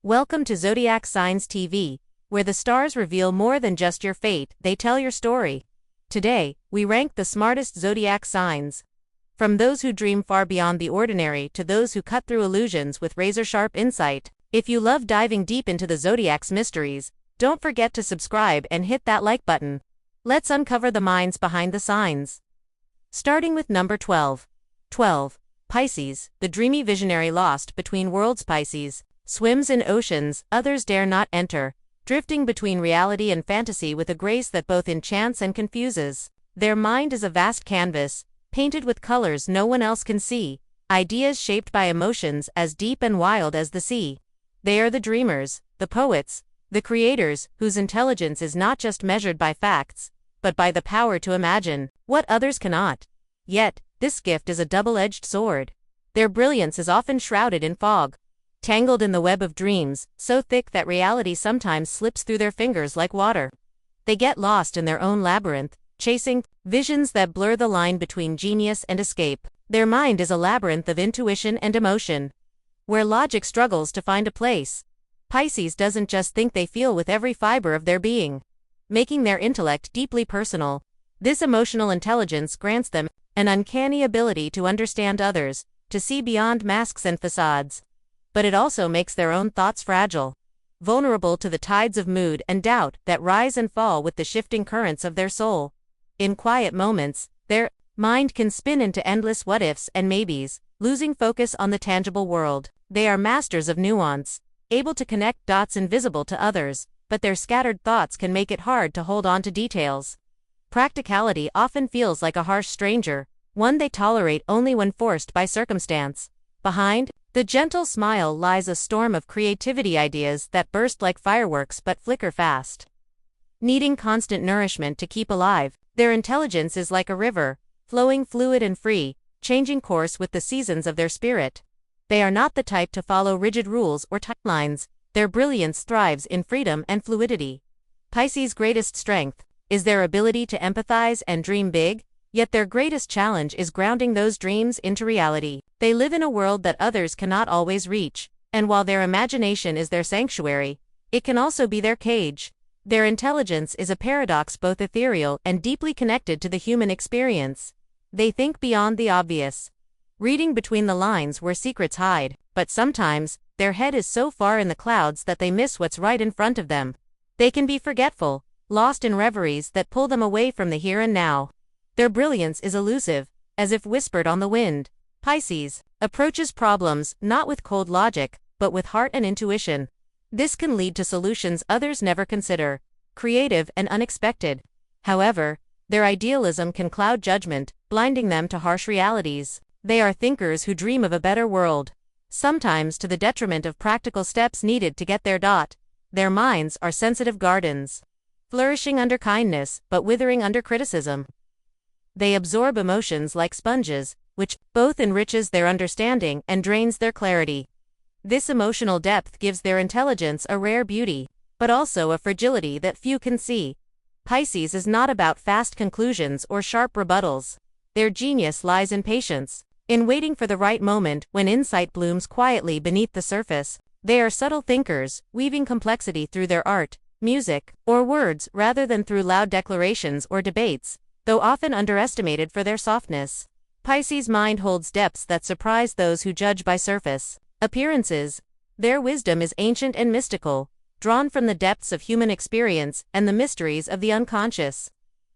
Welcome to Zodiac Signs TV, where the stars reveal more than just your fate, they tell your story. Today, we rank the smartest zodiac signs. From those who dream far beyond the ordinary to those who cut through illusions with razor-sharp insight. If you love diving deep into the zodiac's mysteries, don't forget to subscribe and hit that like button. Let's uncover the minds behind the signs. Starting with number 12. 12. Pisces, the dreamy visionary lost between worlds. Pisces swims in oceans others dare not enter, drifting between reality and fantasy with a grace that both enchants and confuses. Their mind is a vast canvas, painted with colors no one else can see, ideas shaped by emotions as deep and wild as the sea. They are the dreamers, the poets, the creators, whose intelligence is not just measured by facts, but by the power to imagine what others cannot. Yet, this gift is a double-edged sword. Their brilliance is often shrouded in fog, tangled in the web of dreams, so thick that reality sometimes slips through their fingers like water. They get lost in their own labyrinth, chasing visions that blur the line between genius and escape. Their mind is a labyrinth of intuition and emotion, where logic struggles to find a place. Pisces doesn't just think, they feel with every fiber of their being, making their intellect deeply personal. This emotional intelligence grants them an uncanny ability to understand others, to see beyond masks and facades. But it also makes their own thoughts fragile, vulnerable to the tides of mood and doubt that rise and fall with the shifting currents of their soul. In quiet moments, their mind can spin into endless what-ifs and maybes, losing focus on the tangible world. They are masters of nuance, able to connect dots invisible to others, but their scattered thoughts can make it hard to hold on to details. Practicality often feels like a harsh stranger, one they tolerate only when forced by circumstance. Behind the gentle smile lies a storm of creativity, ideas that burst like fireworks but flicker fast. Needing constant nourishment to keep alive, their intelligence is like a river, flowing fluid and free, changing course with the seasons of their spirit. They are not the type to follow rigid rules or timelines. Their brilliance thrives in freedom and fluidity. Pisces' greatest strength is their ability to empathize and dream big, yet their greatest challenge is grounding those dreams into reality. They live in a world that others cannot always reach, and while their imagination is their sanctuary, it can also be their cage. Their intelligence is a paradox, both ethereal and deeply connected to the human experience. They think beyond the obvious, reading between the lines where secrets hide, but sometimes, their head is so far in the clouds that they miss what's right in front of them. They can be forgetful, lost in reveries that pull them away from the here and now. Their brilliance is elusive, as if whispered on the wind. Pisces approaches problems not with cold logic, but with heart and intuition. This can lead to solutions others never consider, creative and unexpected. However, their idealism can cloud judgment, blinding them to harsh realities. They are thinkers who dream of a better world, sometimes to the detriment of practical steps needed to get there. Their minds are sensitive gardens, flourishing under kindness, but withering under criticism. They absorb emotions like sponges, which both enriches their understanding and drains their clarity. This emotional depth gives their intelligence a rare beauty, but also a fragility that few can see. Pisces is not about fast conclusions or sharp rebuttals. Their genius lies in patience, in waiting for the right moment when insight blooms quietly beneath the surface. They are subtle thinkers, weaving complexity through their art, music, or words rather than through loud declarations or debates, though often underestimated for their softness. Pisces' mind holds depths that surprise those who judge by surface appearances. Their wisdom is ancient and mystical, drawn from the depths of human experience and the mysteries of the unconscious.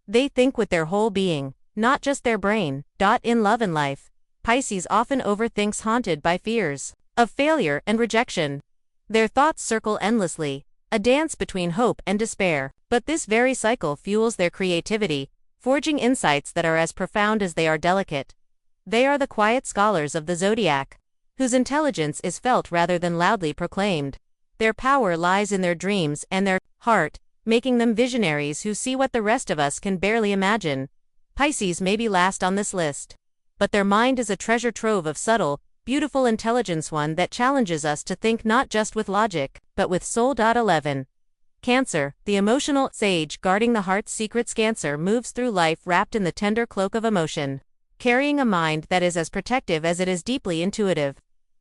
They think with their whole being, not just their brain. In love and life, Pisces often overthinks, haunted by fears of failure and rejection. Their thoughts circle endlessly, a dance between hope and despair. But this very cycle fuels their creativity, forging insights that are as profound as they are delicate. They are the quiet scholars of the zodiac, whose intelligence is felt rather than loudly proclaimed. Their power lies in their dreams and their heart, making them visionaries who see what the rest of us can barely imagine. Pisces may be last on this list, but their mind is a treasure trove of subtle, beautiful intelligence, one that challenges us to think not just with logic, but with soul. 11. Cancer, the emotional sage guarding the heart's secrets. Cancer moves through life wrapped in the tender cloak of emotion, carrying a mind that is as protective as it is deeply intuitive.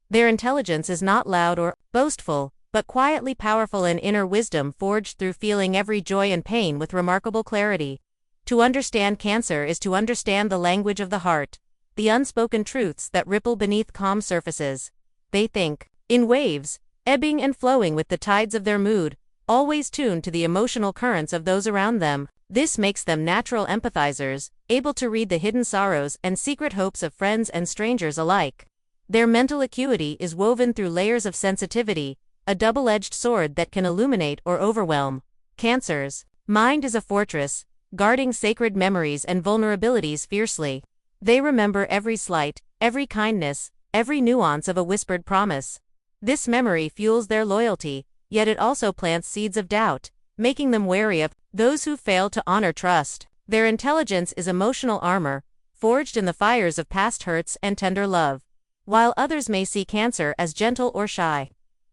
Their intelligence is not loud or boastful, but quietly powerful in inner wisdom forged through feeling every joy and pain with remarkable clarity. To understand Cancer is to understand the language of the heart, the unspoken truths that ripple beneath calm surfaces. They think in waves, ebbing and flowing with the tides of their mood, always tuned to the emotional currents of those around them. This makes them natural empathizers, able to read the hidden sorrows and secret hopes of friends and strangers alike. Their mental acuity is woven through layers of sensitivity, a double-edged sword that can illuminate or overwhelm. Cancer's mind is a fortress, guarding sacred memories and vulnerabilities fiercely. They remember every slight, every kindness, every nuance of a whispered promise. This memory fuels their loyalty, yet it also plants seeds of doubt, making them wary of those who fail to honor trust. Their intelligence is emotional armor, forged in the fires of past hurts and tender love. While others may see Cancer as gentle or shy,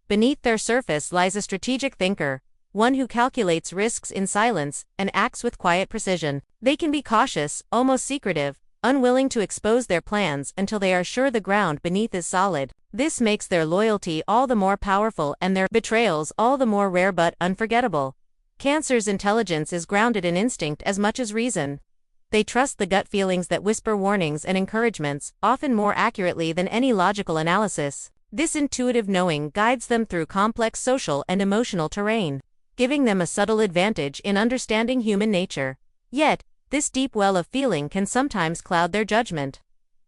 beneath their surface lies a strategic thinker, one who calculates risks in silence and acts with quiet precision. They can be cautious, almost secretive, unwilling to expose their plans until they are sure the ground beneath is solid. This makes their loyalty all the more powerful and their betrayals all the more rare but unforgettable. Cancer's intelligence is grounded in instinct as much as reason. They trust the gut feelings that whisper warnings and encouragements, often more accurately than any logical analysis. This intuitive knowing guides them through complex social and emotional terrain, giving them a subtle advantage in understanding human nature. Yet, this deep well of feeling can sometimes cloud their judgment.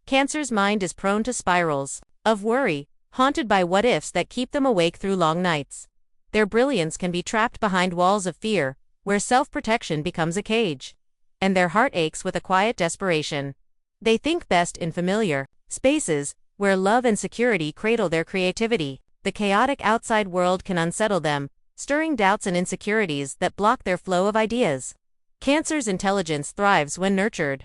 Cancer's mind is prone to spirals of worry, haunted by what-ifs that keep them awake through long nights. Their brilliance can be trapped behind walls of fear, where self-protection becomes a cage, and their heart aches with a quiet desperation. They think best in familiar spaces, where love and security cradle their creativity. The chaotic outside world can unsettle them, stirring doubts and insecurities that block their flow of ideas. Cancer's intelligence thrives when nurtured.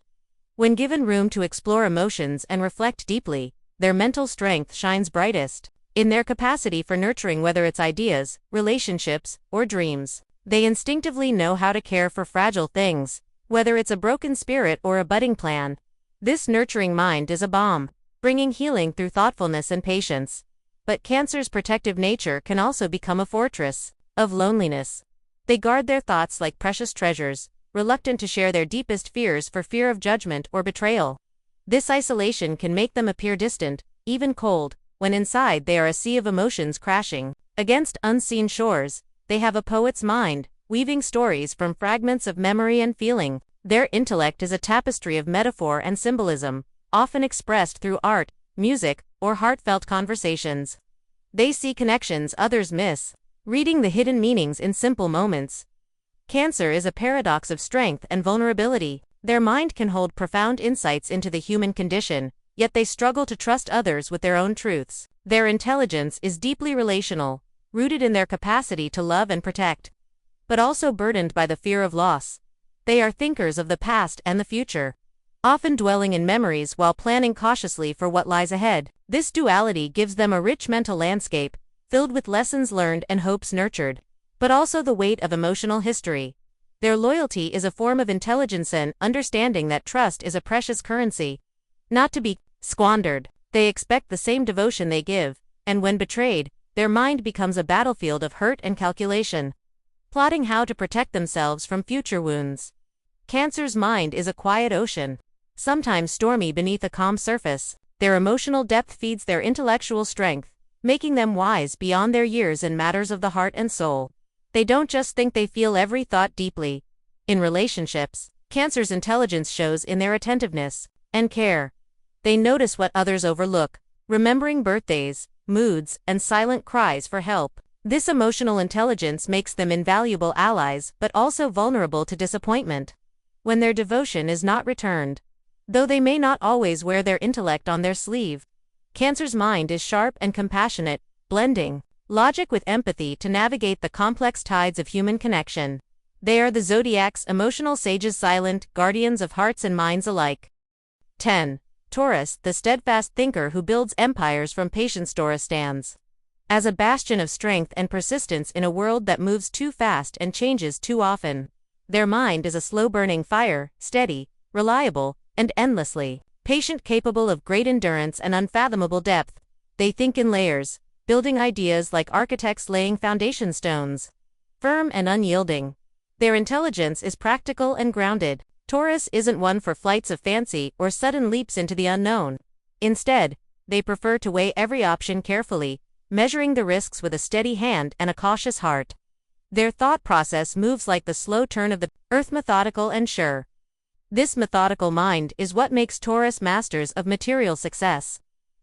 When given room to explore emotions and reflect deeply, their mental strength shines brightest. In their capacity for nurturing, whether it's ideas, relationships, or dreams, they instinctively know how to care for fragile things, whether it's a broken spirit or a budding plan. This nurturing mind is a balm, bringing healing through thoughtfulness and patience. But Cancer's protective nature can also become a fortress of loneliness. They guard their thoughts like precious treasures, reluctant to share their deepest fears for fear of judgment or betrayal. This isolation can make them appear distant, even cold, when inside they are a sea of emotions crashing against unseen shores. They have a poet's mind, weaving stories from fragments of memory and feeling. Their intellect is a tapestry of metaphor and symbolism, often expressed through art, music, or heartfelt conversations. They see connections others miss, reading the hidden meanings in simple moments. Cancer is a paradox of strength and vulnerability. Their mind can hold profound insights into the human condition, yet they struggle to trust others with their own truths. Their intelligence is deeply relational, rooted in their capacity to love and protect, but also burdened by the fear of loss. They are thinkers of the past and the future, often dwelling in memories while planning cautiously for what lies ahead. This duality gives them a rich mental landscape, filled with lessons learned and hopes nurtured, but also the weight of emotional history. Their loyalty is a form of intelligence and understanding that trust is a precious currency, not to be squandered. They expect the same devotion they give, and when betrayed, their mind becomes a battlefield of hurt and calculation, plotting how to protect themselves from future wounds. Cancer's mind is a quiet ocean, sometimes stormy beneath a calm surface. Their emotional depth feeds their intellectual strength, making them wise beyond their years in matters of the heart and soul. They don't just think, they feel every thought deeply. In relationships, Cancer's intelligence shows in their attentiveness and care. They notice what others overlook, remembering birthdays, moods, and silent cries for help. This emotional intelligence makes them invaluable allies but also vulnerable to disappointment when their devotion is not returned. Though they may not always wear their intellect on their sleeve, Cancer's mind is sharp and compassionate, blending logic with empathy to navigate the complex tides of human connection. They are the zodiac's emotional sages, silent guardians of hearts and minds alike. 10. Taurus, the steadfast thinker who builds empires from patience. Taurus stands as a bastion of strength and persistence in a world that moves too fast and changes too often. Their mind is a slow-burning fire, steady, reliable, and endlessly patient, capable of great endurance and unfathomable depth. They think in layers, building ideas like architects laying foundation stones. Firm and unyielding. Their intelligence is practical and grounded. Taurus isn't one for flights of fancy or sudden leaps into the unknown. Instead, they prefer to weigh every option carefully, measuring the risks with a steady hand and a cautious heart. Their thought process moves like the slow turn of the earth, methodical and sure. This methodical mind is what makes Taurus masters of material success.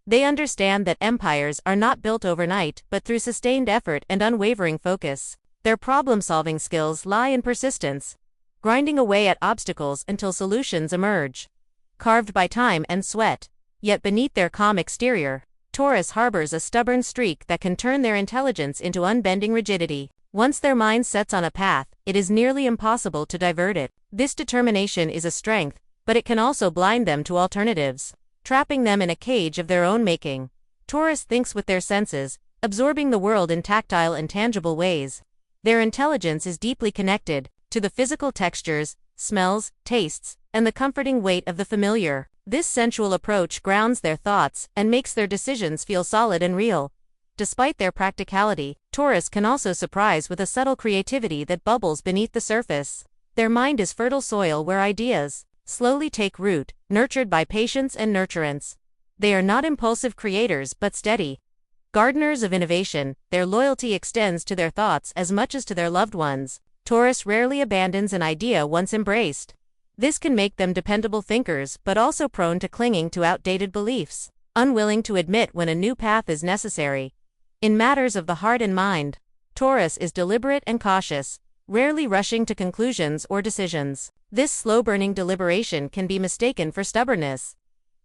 They understand that empires are not built overnight but through sustained effort and unwavering focus. Their problem-solving skills lie in persistence, grinding away at obstacles until solutions emerge. Carved by time and sweat, yet beneath their calm exterior, Taurus harbors a stubborn streak that can turn their intelligence into unbending rigidity. Once their mind sets on a path, it is nearly impossible to divert it. This determination is a strength, but it can also blind them to alternatives, trapping them in a cage of their own making. Taurus thinks with their senses, absorbing the world in tactile and tangible ways. Their intelligence is deeply connected to the physical textures, smells, tastes, and the comforting weight of the familiar. This sensual approach grounds their thoughts and makes their decisions feel solid and real. Despite their practicality, Taurus can also surprise with a subtle creativity that bubbles beneath the surface. Their mind is fertile soil where ideas slowly take root, nurtured by patience and nurturance. They are not impulsive creators but steady gardeners of innovation. Their loyalty extends to their thoughts as much as to their loved ones. Taurus rarely abandons an idea once embraced. This can make them dependable thinkers but also prone to clinging to outdated beliefs, unwilling to admit when a new path is necessary. In matters of the heart and mind, Taurus is deliberate and cautious, rarely rushing to conclusions or decisions. This slow-burning deliberation can be mistaken for stubbornness,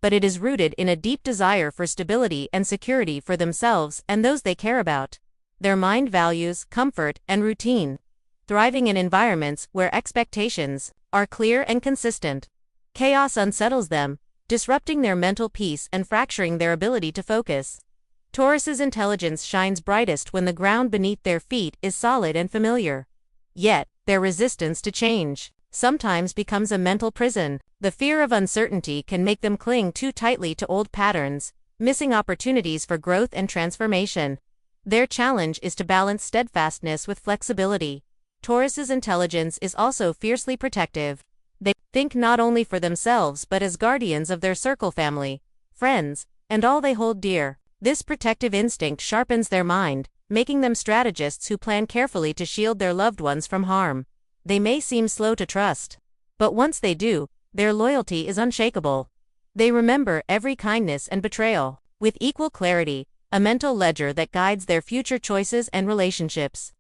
but it is rooted in a deep desire for stability and security for themselves and those they care about. Their mind values comfort and routine, thriving in environments where expectations are clear and consistent. Chaos unsettles them, disrupting their mental peace and fracturing their ability to focus. Taurus's intelligence shines brightest when the ground beneath their feet is solid and familiar. Yet, their resistance to change sometimes becomes a mental prison. The fear of uncertainty can make them cling too tightly to old patterns, missing opportunities for growth and transformation. Their challenge is to balance steadfastness with flexibility. Taurus's intelligence is also fiercely protective. They think not only for themselves but as guardians of their circle, family, friends, and all they hold dear. This protective instinct sharpens their mind, making them strategists who plan carefully to shield their loved ones from harm. They may seem slow to trust, but once they do, their loyalty is unshakable. They remember every kindness and betrayal with equal clarity, a mental ledger that guides their future choices and relationships.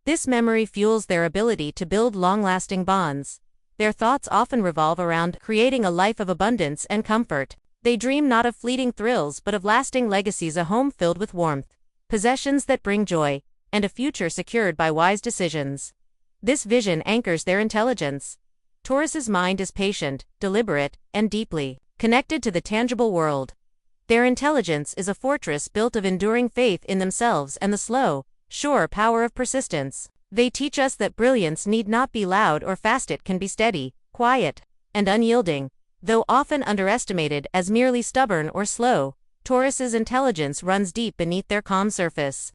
This memory fuels their ability to build long-lasting bonds. Their thoughts often revolve around creating a life of abundance and comfort. They dream not of fleeting thrills but of lasting legacies, a home filled with warmth, possessions that bring joy, and a future secured by wise decisions. This vision anchors their intelligence. Taurus's mind is patient, deliberate, and deeply connected to the tangible world. Their intelligence is a fortress built of enduring faith in themselves and the slow, sure power of persistence. They teach us that brilliance need not be loud or fast, it can be steady, quiet, and unyielding. Though often underestimated as merely stubborn or slow, Taurus's intelligence runs deep beneath their calm surface.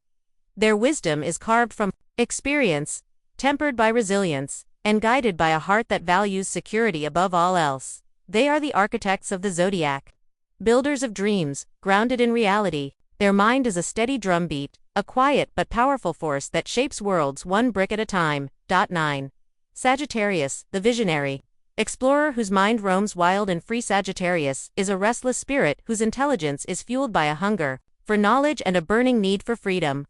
Their wisdom is carved from experience, tempered by resilience, and guided by a heart that values security above all else. They are the architects of the zodiac, builders of dreams, grounded in reality. Their mind is a steady drumbeat, a quiet but powerful force that shapes worlds one brick at a time. 9. Sagittarius, the visionary explorer whose mind roams wild and free. Sagittarius is a restless spirit whose intelligence is fueled by a hunger for knowledge and a burning need for freedom.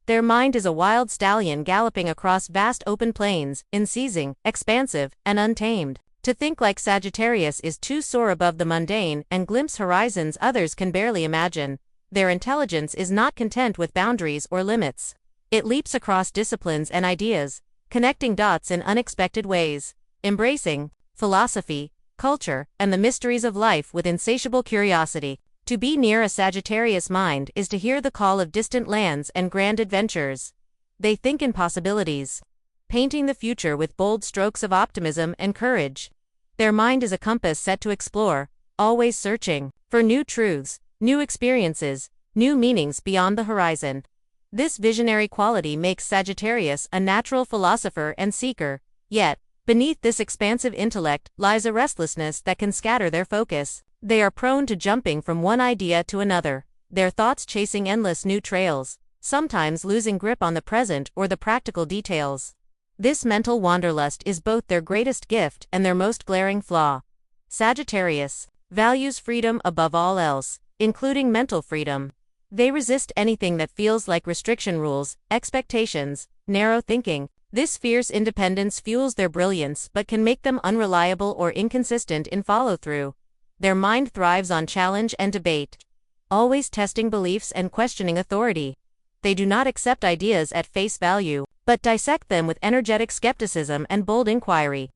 Their mind is a wild stallion galloping across vast open plains, unceasing, expansive, and untamed. To think like Sagittarius is to soar above the mundane and glimpse horizons others can barely imagine. Their intelligence is not content with boundaries or limits. It leaps across disciplines and ideas, connecting dots in unexpected ways, embracing philosophy, culture, and the mysteries of life with insatiable curiosity. To be near a Sagittarius mind is to hear the call of distant lands and grand adventures. They think in possibilities, painting the future with bold strokes of optimism and courage. Their mind is a compass set to explore, always searching for new truths, new experiences, new meanings beyond the horizon. This visionary quality makes Sagittarius a natural philosopher and seeker, yet, beneath this expansive intellect lies a restlessness that can scatter their focus. They are prone to jumping from one idea to another, their thoughts chasing endless new trails, sometimes losing grip on the present or the practical details. This mental wanderlust is both their greatest gift and their most glaring flaw. Sagittarius values freedom above all else, including mental freedom. They resist anything that feels like restriction, rules, expectations, narrow thinking. This fierce independence fuels their brilliance but can make them unreliable or inconsistent in follow-through. Their mind thrives on challenge and debate, always testing beliefs and questioning authority. They do not accept ideas at face value, but dissect them with energetic skepticism and bold inquiry.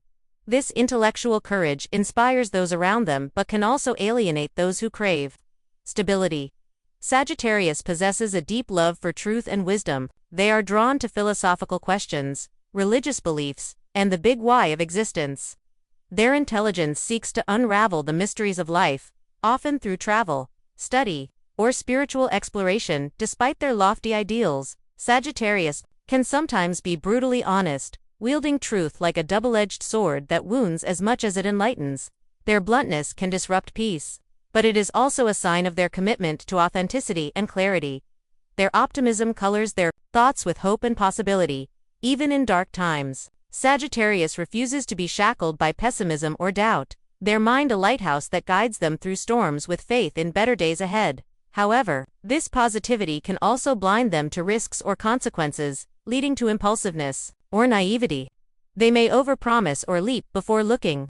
This intellectual courage inspires those around them but can also alienate those who crave stability. Sagittarius possesses a deep love for truth and wisdom. They are drawn to philosophical questions, religious beliefs, and the big why of existence. Their intelligence seeks to unravel the mysteries of life, often through travel, study, or spiritual exploration. Despite their lofty ideals, Sagittarius can sometimes be brutally honest, wielding truth like a double-edged sword that wounds as much as it enlightens. Their bluntness can disrupt peace, but it is also a sign of their commitment to authenticity and clarity. Their optimism colors their thoughts with hope and possibility, even in dark times. Sagittarius refuses to be shackled by pessimism or doubt, their mind a lighthouse that guides them through storms with faith in better days ahead. However, this positivity can also blind them to risks or consequences, leading to impulsiveness or naivety. They may overpromise or leap before looking,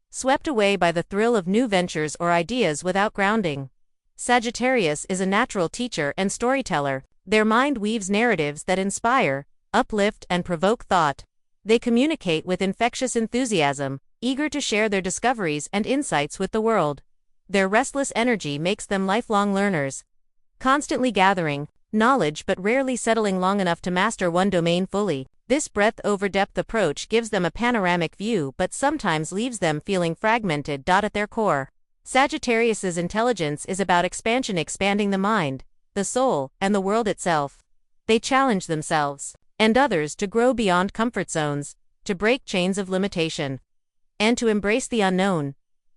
swept away by the thrill of new ventures or ideas without grounding. Sagittarius is a natural teacher and storyteller. Their mind weaves narratives that inspire, uplift, and provoke thought. They communicate with infectious enthusiasm, eager to share their discoveries and insights with the world. Their restless energy makes them lifelong learners, constantly gathering knowledge but rarely settling long enough to master one domain fully. This breadth-over-depth approach gives them a panoramic view but sometimes leaves them feeling fragmented. At their core, Sagittarius's intelligence is about expansion, expanding the mind, the soul, and the world itself. They challenge themselves and others to grow beyond comfort zones, to break chains of limitation, and to embrace the unknown.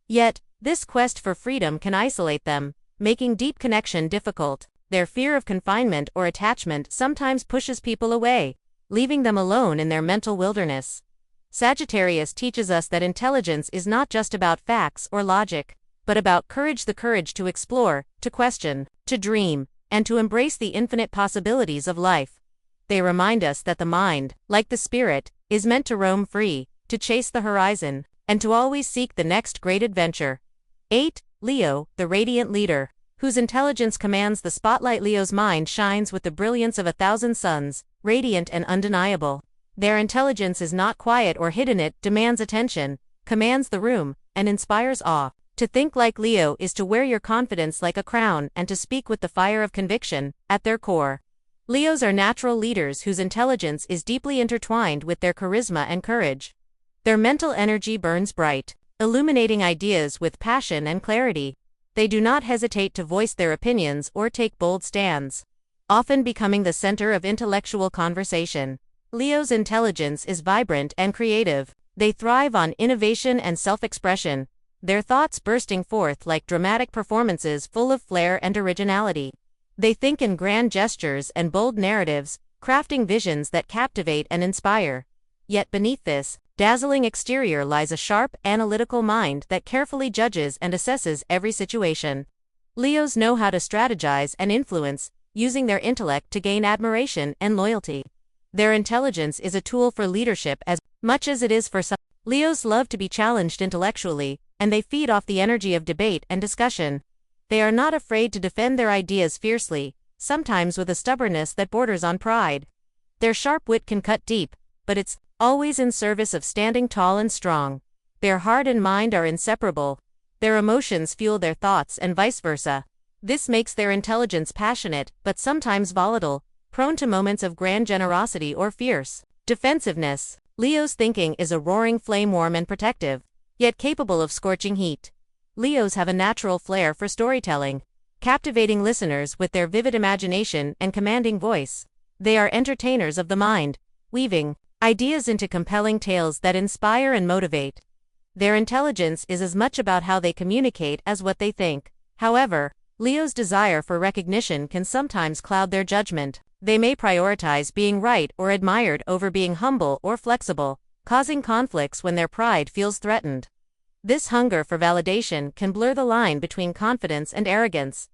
Yet, this quest for freedom can isolate them, making deep connection difficult. Their fear of confinement or attachment sometimes pushes people away, leaving them alone in their mental wilderness. Sagittarius teaches us that intelligence is not just about facts or logic, but about courage, the courage to explore, to question, to dream, and to embrace the infinite possibilities of life. They remind us that the mind, like the spirit, is meant to roam free, to chase the horizon, and to always seek the next great adventure. 8. Leo, the radiant leader, whose intelligence commands the spotlight. Leo's mind shines with the brilliance of 1,000 suns, radiant and undeniable. Their intelligence is not quiet or hidden, it demands attention, commands the room, and inspires awe. To think like Leo is to wear your confidence like a crown and to speak with the fire of conviction at their core. Leos are natural leaders whose intelligence is deeply intertwined with their charisma and courage. Their mental energy burns bright, illuminating ideas with passion and clarity. They do not hesitate to voice their opinions or take bold stands, often becoming the center of intellectual conversation. Leo's intelligence is vibrant and creative. They thrive on innovation and self-expression, their thoughts bursting forth like dramatic performances full of flair and originality. They think in grand gestures and bold narratives, crafting visions that captivate and inspire. Yet beneath this dazzling exterior lies a sharp, analytical mind that carefully judges and assesses every situation. Leos know how to strategize and influence, using their intellect to gain admiration and loyalty. Their intelligence is a tool for leadership as much as it is for some. Leos love to be challenged intellectually, and they feed off the energy of debate and discussion. They are not afraid to defend their ideas fiercely, sometimes with a stubbornness that borders on pride. Their sharp wit can cut deep, but it's always in service of standing tall and strong. Their heart and mind are inseparable. Their emotions fuel their thoughts and vice versa. This makes their intelligence passionate, but sometimes volatile, prone to moments of grand generosity or fierce defensiveness. Leo's thinking is a roaring flame, warm and protective, yet capable of scorching heat. Leos have a natural flair for storytelling, captivating listeners with their vivid imagination and commanding voice. They are entertainers of the mind, weaving ideas into compelling tales that inspire and motivate. Their intelligence is as much about how they communicate as what they think. However, Leo's desire for recognition can sometimes cloud their judgment. They may prioritize being right or admired over being humble or flexible, causing conflicts when their pride feels threatened. This hunger for validation can blur the line between confidence and arrogance.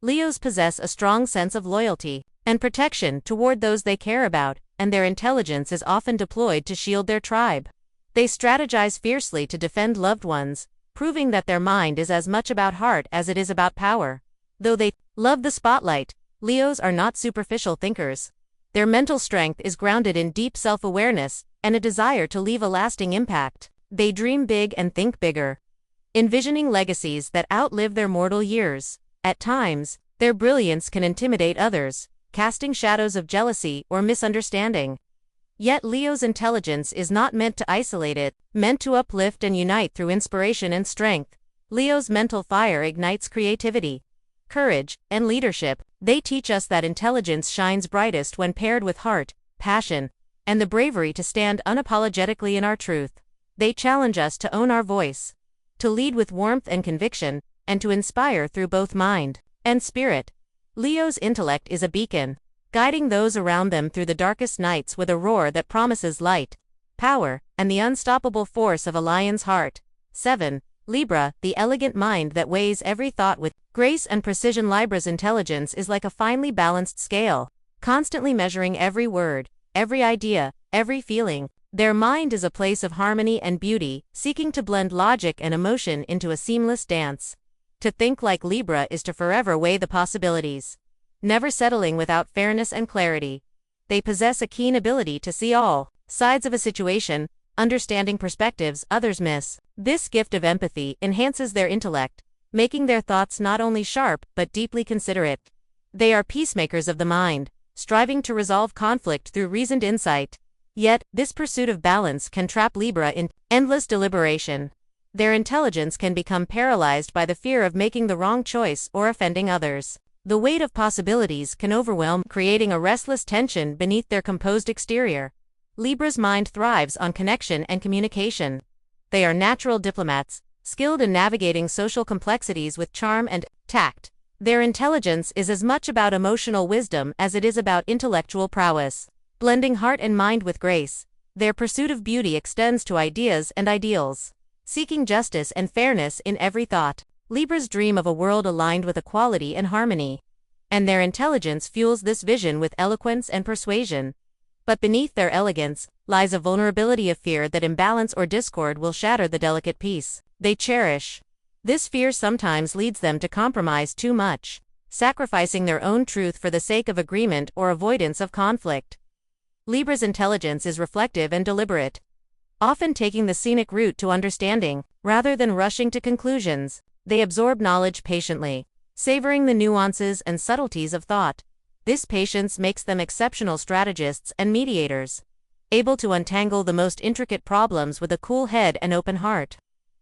Leos possess a strong sense of loyalty and protection toward those they care about, and their intelligence is often deployed to shield their tribe. They strategize fiercely to defend loved ones, proving that their mind is as much about heart as it is about power. Though they love the spotlight, Leos are not superficial thinkers. Their mental strength is grounded in deep self-awareness and a desire to leave a lasting impact. They dream big and think bigger, envisioning legacies that outlive their mortal years. At times, their brilliance can intimidate others, casting shadows of jealousy or misunderstanding. Yet Leo's intelligence is not meant to isolate it, meant to uplift and unite through inspiration and strength. Leo's mental fire ignites creativity, courage, and leadership. They teach us that intelligence shines brightest when paired with heart, passion, and the bravery to stand unapologetically in our truth. They challenge us to own our voice, to lead with warmth and conviction, and to inspire through both mind and spirit. Leo's intellect is a beacon, guiding those around them through the darkest nights with a roar that promises light, power, and the unstoppable force of a lion's heart. 7. Libra, the elegant mind that weighs every thought with grace and precision. Libra's intelligence is like a finely balanced scale, constantly measuring every word, every idea, every feeling. Their mind is a place of harmony and beauty, seeking to blend logic and emotion into a seamless dance. To think like Libra is to forever weigh the possibilities, never settling without fairness and clarity. They possess a keen ability to see all sides of a situation, understanding perspectives others miss. This gift of empathy enhances their intellect, making their thoughts not only sharp but deeply considerate. They are peacemakers of the mind, striving to resolve conflict through reasoned insight. Yet, this pursuit of balance can trap Libra in endless deliberation. Their intelligence can become paralyzed by the fear of making the wrong choice or offending others. The weight of possibilities can overwhelm, creating a restless tension beneath their composed exterior. Libra's mind thrives on connection and communication. They are natural diplomats, skilled in navigating social complexities with charm and tact. Their intelligence is as much about emotional wisdom as it is about intellectual prowess. Blending heart and mind with grace, their pursuit of beauty extends to ideas and ideals, seeking justice and fairness in every thought. Libras dream of a world aligned with equality and harmony, and their intelligence fuels this vision with eloquence and persuasion. But beneath their elegance lies a vulnerability of fear that imbalance or discord will shatter the delicate peace they cherish. This fear sometimes leads them to compromise too much, sacrificing their own truth for the sake of agreement or avoidance of conflict. Libra's intelligence is reflective and deliberate, often taking the scenic route to understanding, rather than rushing to conclusions. They absorb knowledge patiently, savoring the nuances and subtleties of thought. This patience makes them exceptional strategists and mediators, able to untangle the most intricate problems with a cool head and open heart.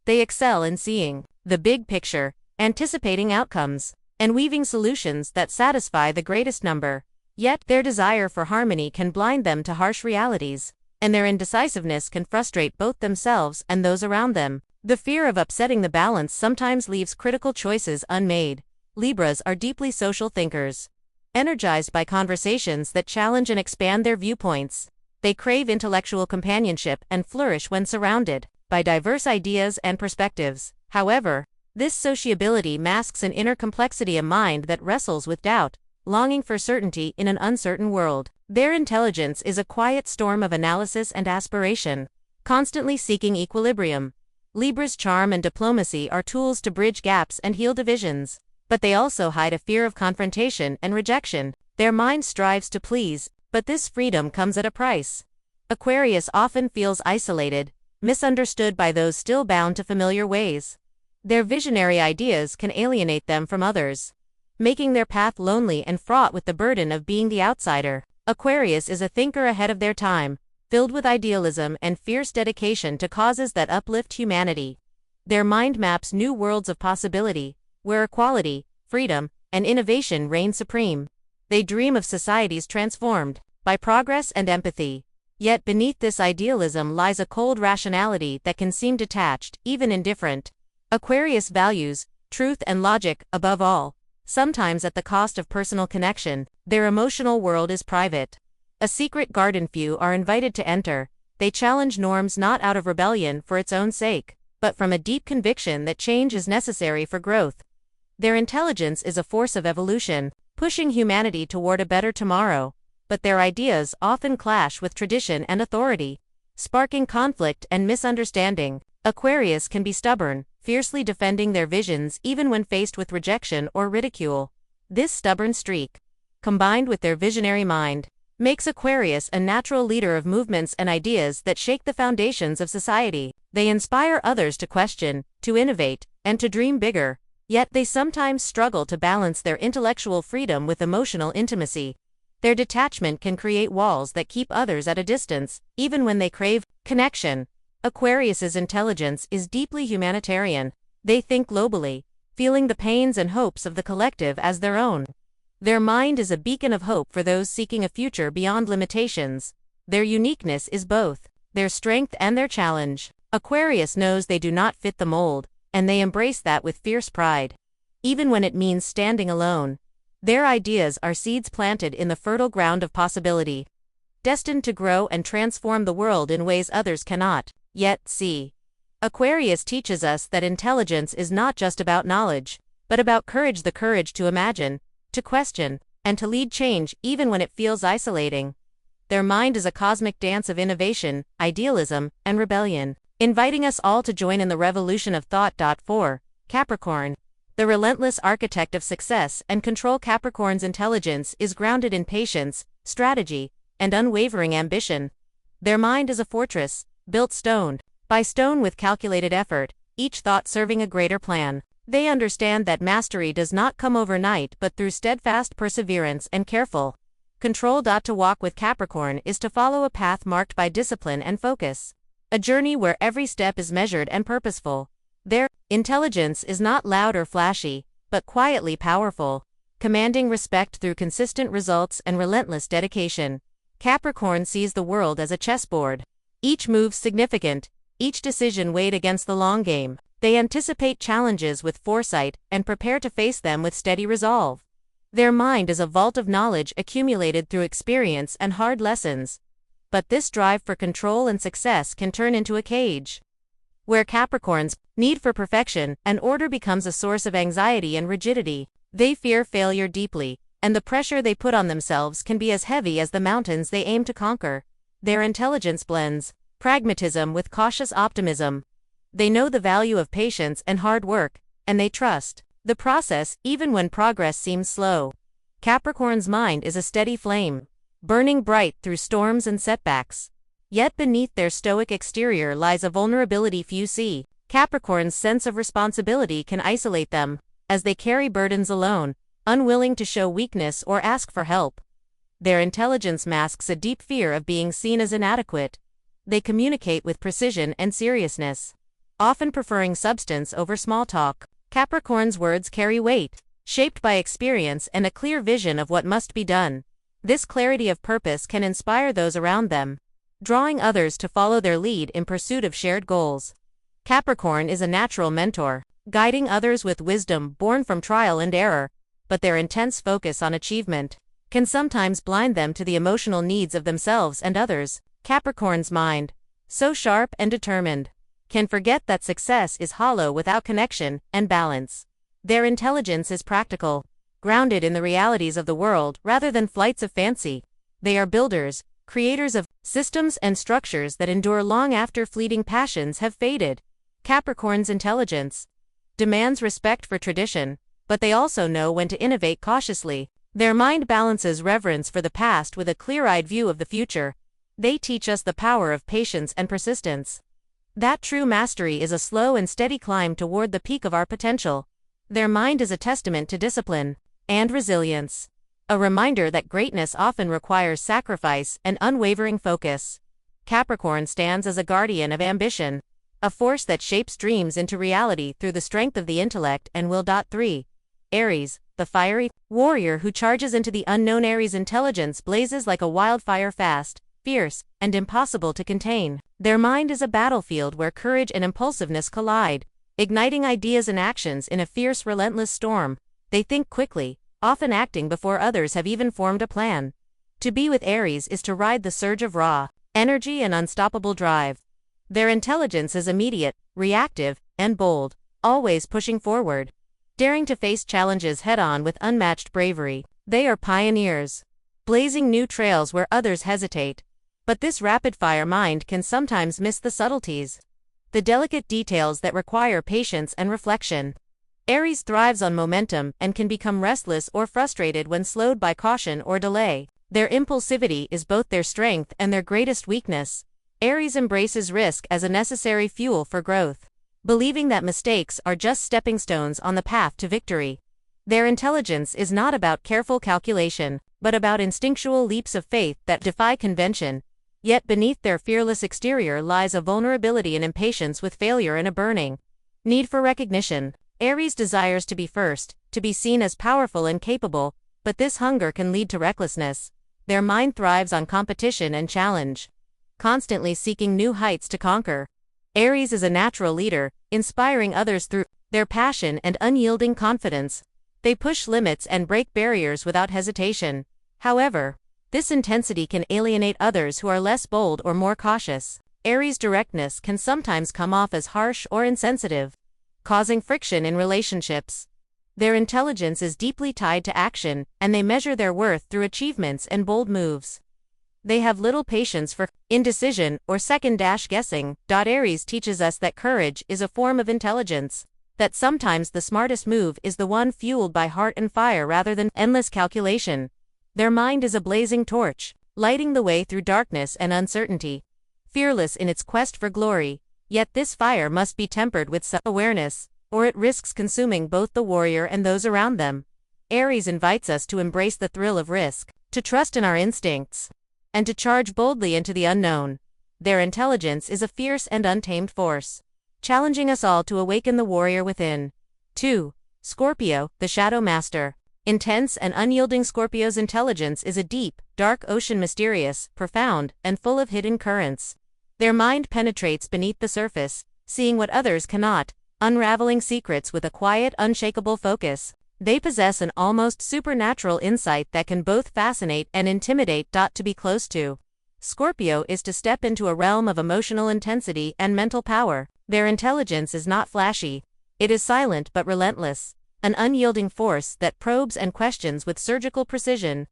They excel in seeing the big picture, anticipating outcomes, and weaving solutions that satisfy the greatest number. Yet, their desire for harmony can blind them to harsh realities, and their indecisiveness can frustrate both themselves and those around them. The fear of upsetting the balance sometimes leaves critical choices unmade. Libras are deeply social thinkers, energized by conversations that challenge and expand their viewpoints. They crave intellectual companionship and flourish when surrounded by diverse ideas and perspectives. However, this sociability masks an inner complexity, a mind that wrestles with doubt, longing for certainty in an uncertain world. Their intelligence is a quiet storm of analysis and aspiration, constantly seeking equilibrium. Libra's charm and diplomacy are tools to bridge gaps and heal divisions, but they also hide a fear of confrontation and rejection. Their mind strives to please, but this freedom comes at a price. Aquarius often feels isolated, misunderstood by those still bound to familiar ways. Their visionary ideas can alienate them from others, making their path lonely and fraught with the burden of being the outsider. Aquarius is a thinker ahead of their time, filled with idealism and fierce dedication to causes that uplift humanity. Their mind maps new worlds of possibility, where equality, freedom, and innovation reign supreme. They dream of societies transformed by progress and empathy. Yet beneath this idealism lies a cold rationality that can seem detached, even indifferent. Aquarius values truth and logic above all, sometimes at the cost of personal connection. Their emotional world is private. A secret garden few are invited to enter. They challenge norms not out of rebellion for its own sake, but from a deep conviction that change is necessary for growth. Their intelligence is a force of evolution, pushing humanity toward a better tomorrow. But their ideas often clash with tradition and authority, sparking conflict and misunderstanding. Aquarius can be stubborn, fiercely defending their visions even when faced with rejection or ridicule. This stubborn streak, combined with their visionary mind, makes Aquarius a natural leader of movements and ideas that shake the foundations of society. They inspire others to question, to innovate, and to dream bigger, yet they sometimes struggle to balance their intellectual freedom with emotional intimacy. Their detachment can create walls that keep others at a distance, even when they crave connection. Aquarius's intelligence is deeply humanitarian. They think globally, feeling the pains and hopes of the collective as their own. Their mind is a beacon of hope for those seeking a future beyond limitations. Their uniqueness is both their strength and their challenge. Aquarius knows they do not fit the mold, and they embrace that with fierce pride. Even when it means standing alone, their ideas are seeds planted in the fertile ground of possibility, destined to grow and transform the world in ways others cannot yet see. Aquarius teaches us that intelligence is not just about knowledge, but about courage, the courage to imagine, to question, and to lead change even when it feels isolating. Their mind is a cosmic dance of innovation, idealism, and rebellion, inviting us all to join in the revolution of thought. 4. Capricorn. The relentless architect of success and control. Capricorn's intelligence is grounded in patience, strategy, and unwavering ambition. Their mind is a fortress, built stone by stone with calculated effort, each thought serving a greater plan. They understand that mastery does not come overnight but through steadfast perseverance and careful control. To walk with Capricorn is to follow a path marked by discipline and focus, a journey where every step is measured and purposeful. Their intelligence is not loud or flashy, but quietly powerful, commanding respect through consistent results and relentless dedication. Capricorn sees the world as a chessboard. Each move significant, each decision weighed against the long game. They anticipate challenges with foresight and prepare to face them with steady resolve. Their mind is a vault of knowledge accumulated through experience and hard lessons. But this drive for control and success can turn into a cage, where Capricorn's need for perfection and order becomes a source of anxiety and rigidity. They fear failure deeply, and the pressure they put on themselves can be as heavy as the mountains they aim to conquer. Their intelligence blends pragmatism with cautious optimism. They know the value of patience and hard work, and they trust the process even when progress seems slow. Capricorn's mind is a steady flame, burning bright through storms and setbacks. Yet beneath their stoic exterior lies a vulnerability few see. Capricorn's sense of responsibility can isolate them, as they carry burdens alone, unwilling to show weakness or ask for help. Their intelligence masks a deep fear of being seen as inadequate. They communicate with precision and seriousness, often preferring substance over small talk. Capricorn's words carry weight, shaped by experience and a clear vision of what must be done. This clarity of purpose can inspire those around them, drawing others to follow their lead in pursuit of shared goals. Capricorn is a natural mentor, guiding others with wisdom born from trial and error, but their intense focus on achievement can sometimes blind them to the emotional needs of themselves and others. Capricorn's mind, so sharp and determined, can forget that success is hollow without connection and balance. Their intelligence is practical, grounded in the realities of the world rather than flights of fancy. They are builders, creators of systems and structures that endure long after fleeting passions have faded. Capricorn's intelligence demands respect for tradition, but they also know when to innovate cautiously. Their mind balances reverence for the past with a clear-eyed view of the future. They teach us the power of patience and persistence. That true mastery is a slow and steady climb toward the peak of our potential. Their mind is a testament to discipline and resilience, a reminder that greatness often requires sacrifice and unwavering focus. Capricorn stands as a guardian of ambition, a force that shapes dreams into reality through the strength of the intellect and will. 3. Aries, the fiery warrior who charges into the unknown. Aries' intelligence blazes like a wildfire, fast, fierce, and impossible to contain. Their mind is a battlefield where courage and impulsiveness collide, igniting ideas and actions in a fierce, relentless storm. They think quickly, often acting before others have even formed a plan. To be with Aries is to ride the surge of raw energy and unstoppable drive. Their intelligence is immediate, reactive, and bold, always pushing forward, daring to face challenges head-on with unmatched bravery. They are pioneers, blazing new trails where others hesitate. But this rapid-fire mind can sometimes miss the subtleties, the delicate details that require patience and reflection. Aries thrives on momentum and can become restless or frustrated when slowed by caution or delay. Their impulsivity is both their strength and their greatest weakness. Aries embraces risk as a necessary fuel for growth, believing that mistakes are just stepping stones on the path to victory. Their intelligence is not about careful calculation, but about instinctual leaps of faith that defy convention. Yet beneath their fearless exterior lies a vulnerability and impatience with failure and a burning need for recognition. Aries desires to be first, to be seen as powerful and capable, but this hunger can lead to recklessness. Their mind thrives on competition and challenge, constantly seeking new heights to conquer. Aries is a natural leader, inspiring others through their passion and unyielding confidence. They push limits and break barriers without hesitation. However, this intensity can alienate others who are less bold or more cautious. Aries' directness can sometimes come off as harsh or insensitive, causing friction in relationships. Their intelligence is deeply tied to action, and they measure their worth through achievements and bold moves. They have little patience for indecision or second-guessing. Aries teaches us that courage is a form of intelligence, that sometimes the smartest move is the one fueled by heart and fire rather than endless calculation. Their mind is a blazing torch, lighting the way through darkness and uncertainty, fearless in its quest for glory. Yet this fire must be tempered with self-awareness, or it risks consuming both the warrior and those around them. Aries invites us to embrace the thrill of risk, to trust in our instincts, and to charge boldly into the unknown. Their intelligence is a fierce and untamed force, challenging us all to awaken the warrior within. 2. Scorpio, the shadow master. Intense and unyielding. Scorpio's intelligence is a deep, dark ocean, mysterious, profound, and full of hidden currents. Their mind penetrates beneath the surface, seeing what others cannot, unraveling secrets with a quiet, unshakable focus. They possess an almost supernatural insight that can both fascinate and intimidate. To be close to Scorpio is to step into a realm of emotional intensity and mental power. Their intelligence is not flashy. It is silent but relentless, an unyielding force that probes and questions with surgical precision.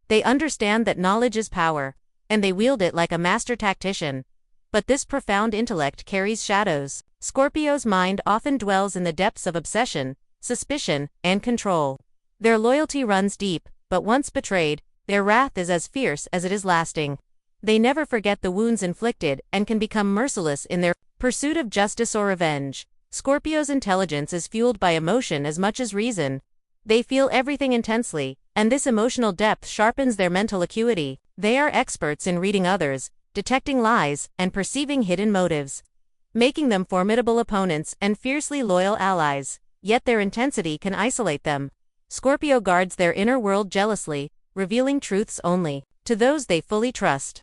They understand that knowledge is power, and they wield it like a master tactician. But this profound intellect carries shadows. Scorpio's mind often dwells in the depths of obsession, suspicion, and control. Their loyalty runs deep, but once betrayed, their wrath is as fierce as it is lasting. They never forget the wounds inflicted and can become merciless in their pursuit of justice or revenge. Scorpio's intelligence is fueled by emotion as much as reason. They feel everything intensely, and this emotional depth sharpens their mental acuity. They are experts in reading others, detecting lies, and perceiving hidden motives, making them formidable opponents and fiercely loyal allies. Yet their intensity can isolate them. Scorpio guards their inner world jealously, revealing truths only to those they fully trust.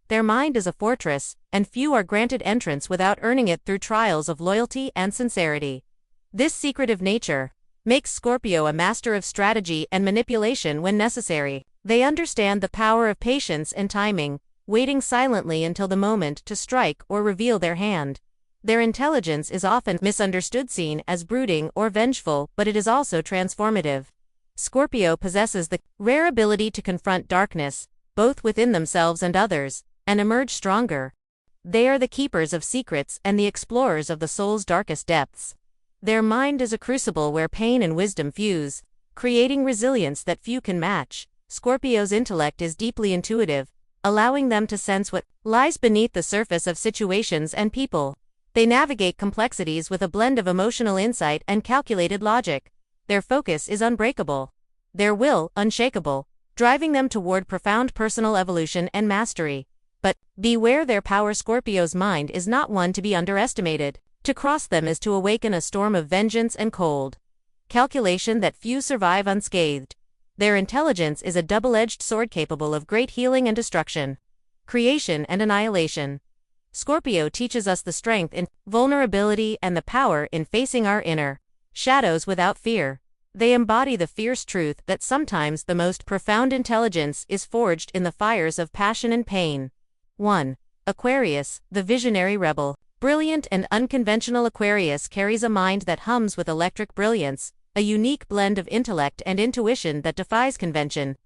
Their mind is a fortress, and few are granted entrance without earning it through trials of loyalty and sincerity. This secretive nature makes Scorpio a master of strategy and manipulation when necessary. They understand the power of patience and timing, waiting silently until the moment to strike or reveal their hand. Their intelligence is often misunderstood, seen as brooding or vengeful, but it is also transformative. Scorpio possesses the rare ability to confront darkness, both within themselves and others, and emerge stronger. They are the keepers of secrets and the explorers of the soul's darkest depths. Their mind is a crucible where pain and wisdom fuse, creating resilience that few can match. Scorpio's intellect is deeply intuitive, allowing them to sense what lies beneath the surface of situations and people. They navigate complexities with a blend of emotional insight and calculated logic. Their focus is unbreakable, their will unshakable, driving them toward profound personal evolution and mastery. But beware their power. Scorpio's mind is not one to be underestimated. To cross them is to awaken a storm of vengeance and cold calculation that few survive unscathed. Their intelligence is a double-edged sword capable of great healing and destruction, creation and annihilation. Scorpio teaches us the strength in vulnerability and the power in facing our inner shadows without fear. They embody the fierce truth that sometimes the most profound intelligence is forged in the fires of passion and pain. 1. Aquarius, the visionary rebel. Brilliant and unconventional, Aquarius carries a mind that hums with electric brilliance, a unique blend of intellect and intuition that defies convention.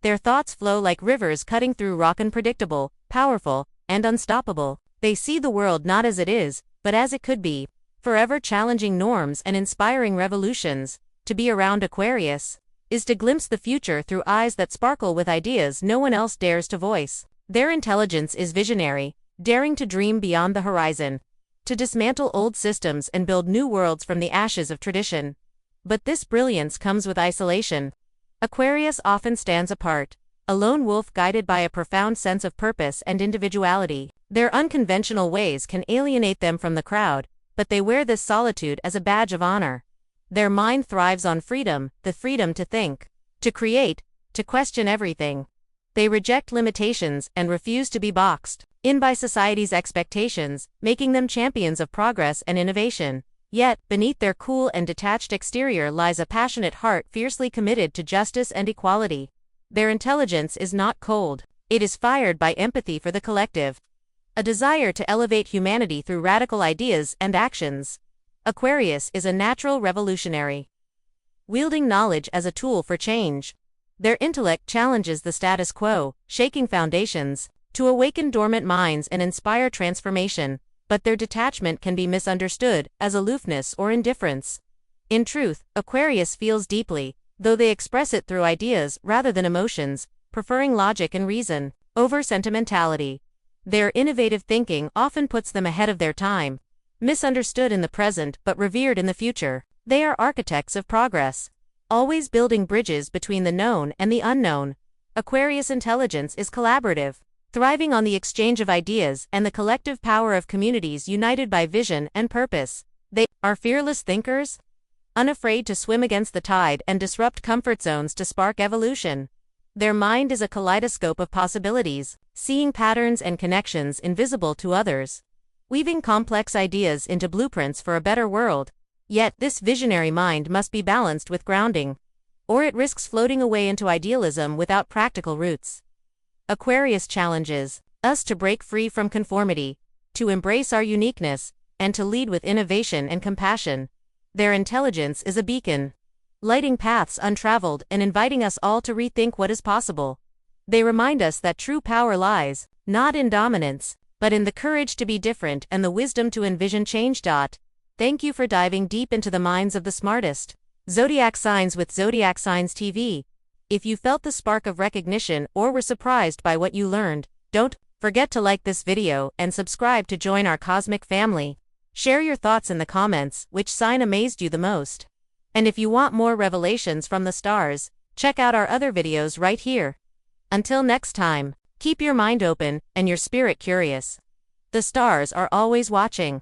Their thoughts flow like rivers cutting through rock, unpredictable, powerful, and unstoppable. They see the world not as it is, but as it could be, forever challenging norms and inspiring revolutions. To be around Aquarius is to glimpse the future through eyes that sparkle with ideas no one else dares to voice. Their intelligence is visionary, daring to dream beyond the horizon, to dismantle old systems and build new worlds from the ashes of tradition. But this brilliance comes with isolation. Aquarius often stands apart, a lone wolf guided by a profound sense of purpose and individuality. Their unconventional ways can alienate them from the crowd, but they wear this solitude as a badge of honor. Their mind thrives on freedom, the freedom to think, to create, to question everything. They reject limitations and refuse to be boxed in by society's expectations, making them champions of progress and innovation. Yet, beneath their cool and detached exterior lies a passionate heart fiercely committed to justice and equality. Their intelligence is not cold. It is fired by empathy for the collective, a desire to elevate humanity through radical ideas and actions. Aquarius is a natural revolutionary, wielding knowledge as a tool for change. Their intellect challenges the status quo, shaking foundations, to awaken dormant minds and inspire transformation, but their detachment can be misunderstood as aloofness or indifference. In truth, Aquarius feels deeply, though they express it through ideas rather than emotions, preferring logic and reason over sentimentality. Their innovative thinking often puts them ahead of their time, misunderstood in the present but revered in the future. They are architects of progress, always building bridges between the known and the unknown. Aquarius intelligence is collaborative, thriving on the exchange of ideas and the collective power of communities united by vision and purpose. They are fearless thinkers, unafraid to swim against the tide and disrupt comfort zones to spark evolution. Their mind is a kaleidoscope of possibilities, seeing patterns and connections invisible to others, weaving complex ideas into blueprints for a better world. Yet, this visionary mind must be balanced with grounding, or it risks floating away into idealism without practical roots. Aquarius challenges us to break free from conformity, to embrace our uniqueness, and to lead with innovation and compassion. Their intelligence is a beacon, lighting paths untraveled and inviting us all to rethink what is possible. They remind us that true power lies, not in dominance, but in the courage to be different and the wisdom to envision change. Thank you for diving deep into the minds of the smartest zodiac signs with Zodiac Signs TV. If you felt the spark of recognition or were surprised by what you learned, don't forget to like this video and subscribe to join our cosmic family. Share your thoughts in the comments, which sign amazed you the most. And if you want more revelations from the stars, check out our other videos right here. Until next time, keep your mind open and your spirit curious. The stars are always watching.